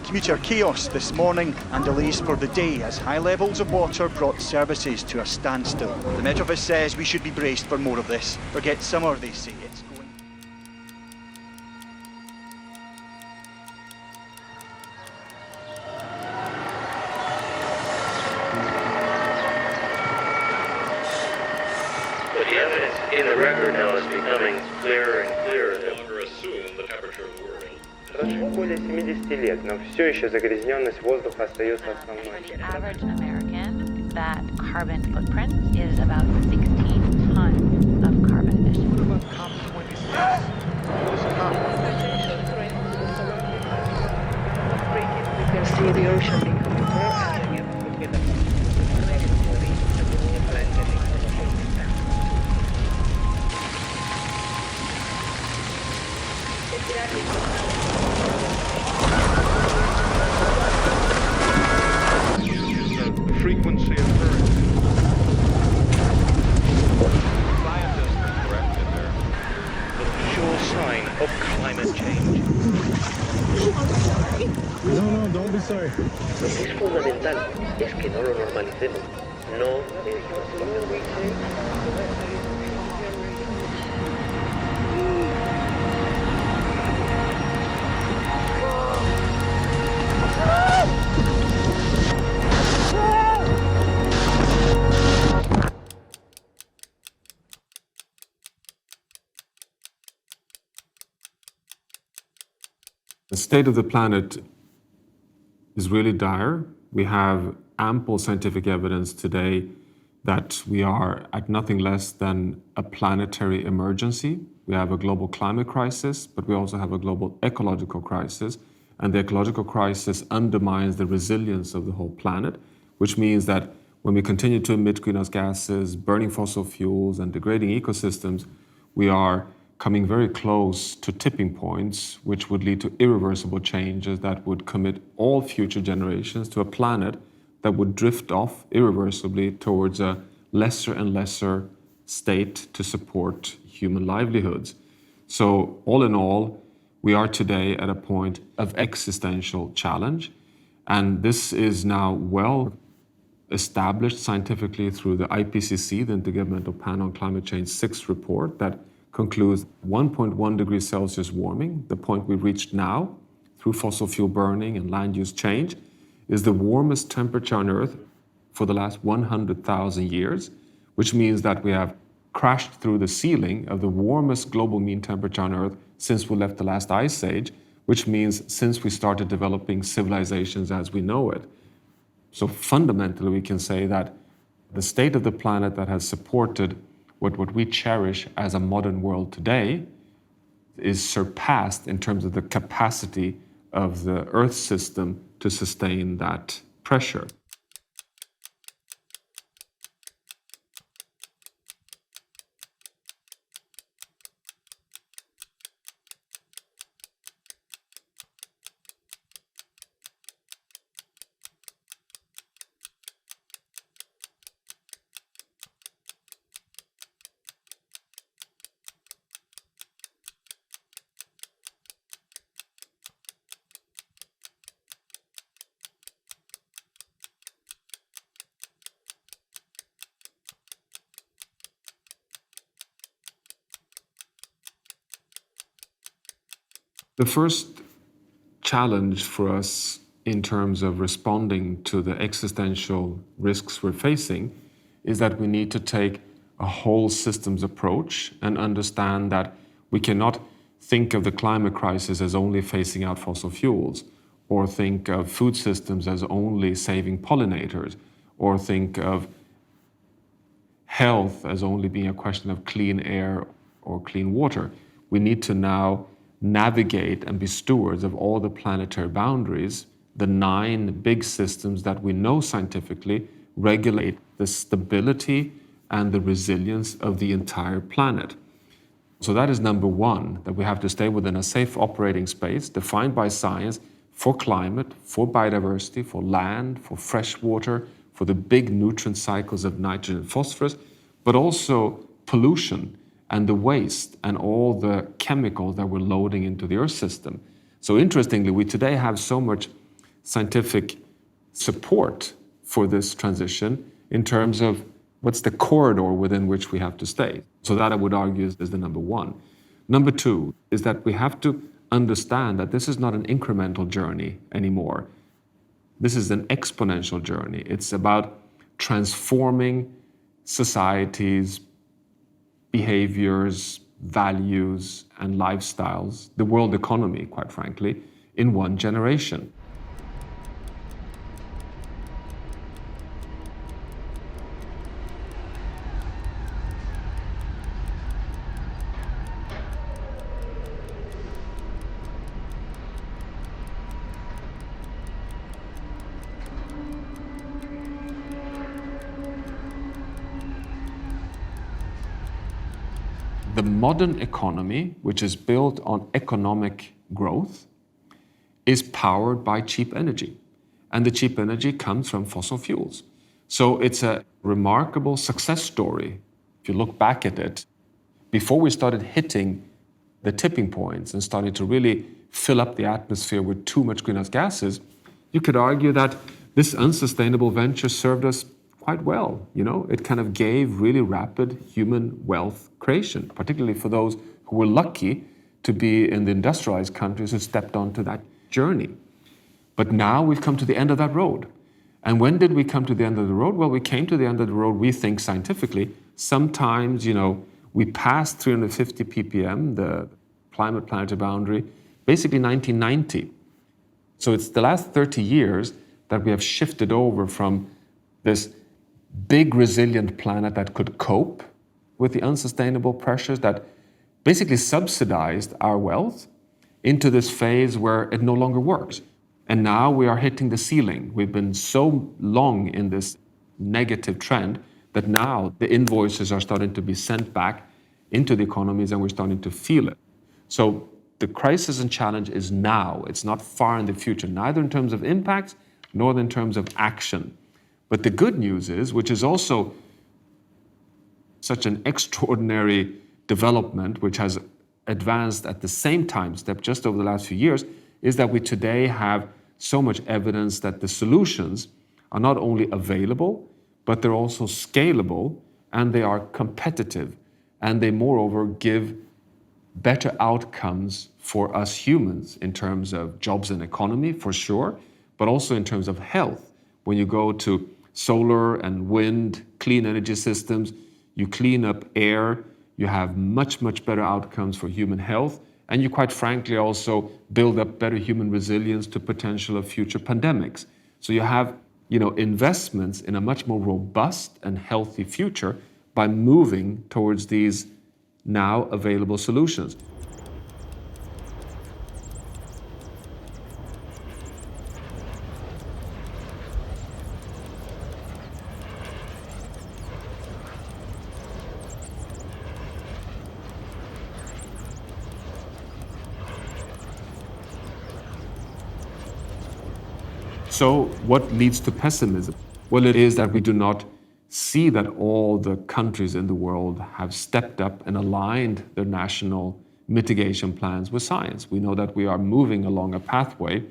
Commuter chaos this morning and delays for the day as high levels of water brought services to a standstill. The Met Office says we should be braced for more of this. Forget summer, they say. It's going... But the evidence in the record now is becoming clearer and clearer that assume the temperature of the world. Прошло более 70 лет, но все еще загрязненность воздуха остается основной. For the average American, that carbon footprint is about 16 tons of carbon emissions. What about COP26? We can see the ocean becoming worse. The frequency of current. Scientists are correct in their sure sign of climate change. No, don't be sorry. Lo que es fundamental es que no lo normalicemos. No es The state of the planet is really dire. We have ample scientific evidence today that we are at nothing less than a planetary emergency. We have a global climate crisis, but we also have a global ecological crisis. And the ecological crisis undermines the resilience of the whole planet, which means that when we continue to emit greenhouse gases, burning fossil fuels, and degrading ecosystems, we are coming very close to tipping points, which would lead to irreversible changes that would commit all future generations to a planet that would drift off irreversibly towards a lesser and lesser state to support human livelihoods. So all in all, we are today at a point of existential challenge. And this is now well established scientifically through the IPCC, the Intergovernmental Panel on Climate Change 6 report that concludes 1.1 degrees Celsius warming, the point we've reached now through fossil fuel burning and land use change, is the warmest temperature on Earth for the last 100,000 years, which means that we have crashed through the ceiling of the warmest global mean temperature on Earth since we left the last ice age, which means since we started developing civilizations as we know it. So fundamentally, we can say that the state of the planet that has supported what we cherish as a modern world today is surpassed in terms of the capacity of the Earth system to sustain that pressure. The first challenge for us in terms of responding to the existential risks we're facing is that we need to take a whole systems approach and understand that we cannot think of the climate crisis as only phasing out fossil fuels, or think of food systems as only saving pollinators, or think of health as only being a question of clean air or clean water. We need to now navigate and be stewards of all the planetary boundaries, the 9 big systems that we know scientifically regulate the stability and the resilience of the entire planet. So that is number one, that we have to stay within a safe operating space defined by science for climate, for biodiversity, for land, for fresh water, for the big nutrient cycles of nitrogen and phosphorus, but also pollution and the waste and all the chemicals that we're loading into the Earth system. So interestingly, we today have so much scientific support for this transition in terms of what's the corridor within which we have to stay. So that I would argue is the number one. Number two is that we have to understand that this is not an incremental journey anymore. This is an exponential journey. It's about transforming societies, behaviors, values, and lifestyles, the world economy, quite frankly, in one generation. The modern economy, which is built on economic growth, is powered by cheap energy. And the cheap energy comes from fossil fuels. So it's a remarkable success story. If you look back at it, before we started hitting the tipping points and starting to really fill up the atmosphere with too much greenhouse gases, you could argue that this unsustainable venture served us quite well. It kind of gave really rapid human wealth creation, particularly for those who were lucky to be in the industrialized countries who stepped onto that journey. But now we've come to the end of that road. And when did we come to the end of the road? Well, we came to the end of the road, we think scientifically. Sometimes, we passed 350 ppm, the planetary boundary, basically 1990. So it's the last 30 years that we have shifted over from this big resilient planet that could cope with the unsustainable pressures that basically subsidized our wealth into this phase where it no longer works. And now we are hitting the ceiling. We've been so long in this negative trend that now the invoices are starting to be sent back into the economies and we're starting to feel it. So the crisis and challenge is now. It's not far in the future, neither in terms of impacts nor in terms of action. But the good news is, which is also such an extraordinary development, which has advanced at the same time step just over the last few years, is that we today have so much evidence that the solutions are not only available, but they're also scalable and they are competitive. And they moreover give better outcomes for us humans in terms of jobs and economy, for sure, but also in terms of health. When you go to solar and wind, clean energy systems, you clean up air, you have much, much better outcomes for human health, and you quite frankly also build up better human resilience to potential of future pandemics. So you have, investments in a much more robust and healthy future by moving towards these now available solutions. So what leads to pessimism? Well, it is that we do not see that all the countries in the world have stepped up and aligned their national mitigation plans with science. We know that we are moving along a pathway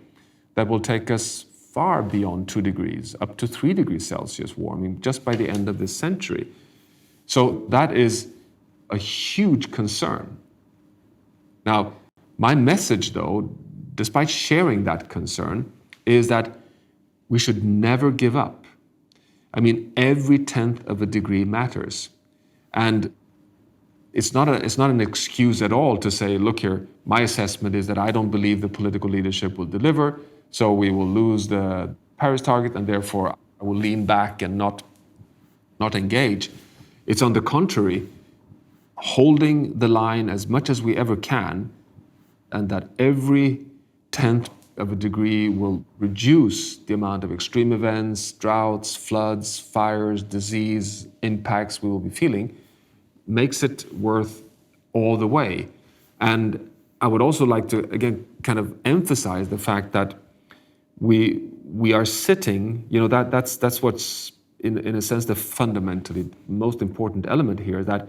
that will take us far beyond 2 degrees, up to 3 degrees Celsius warming just by the end of this century. So that is a huge concern. Now, my message though, despite sharing that concern, is that we should never give up. I mean, every 1/10 of a degree matters. And it's not an excuse at all to say, look here, my assessment is that I don't believe the political leadership will deliver, so we will lose the Paris target and therefore I will lean back and not engage. It's on the contrary, holding the line as much as we ever can, and that every 1/10 of a degree will reduce the amount of extreme events, droughts, floods, fires, disease, impacts we will be feeling, makes it worth all the way. And I would also like to, again, kind of emphasize the fact that we are sitting, that's what's, in a sense, the fundamentally most important element here, that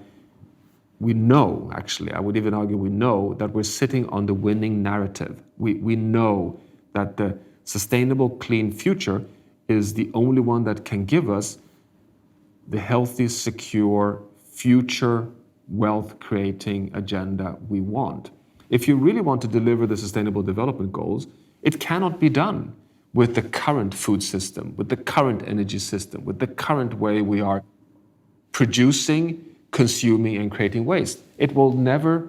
we know, actually, I would even argue we know that we're sitting on the winning narrative. We know that the sustainable, clean future is the only one that can give us the healthy, secure, future wealth-creating agenda we want. If you really want to deliver the Sustainable Development Goals, it cannot be done with the current food system, with the current energy system, with the current way we are producing, consuming, and creating waste. It will never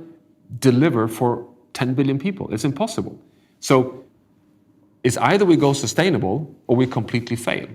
deliver for 10 billion people. It's impossible. So it's either we go sustainable or we completely fail.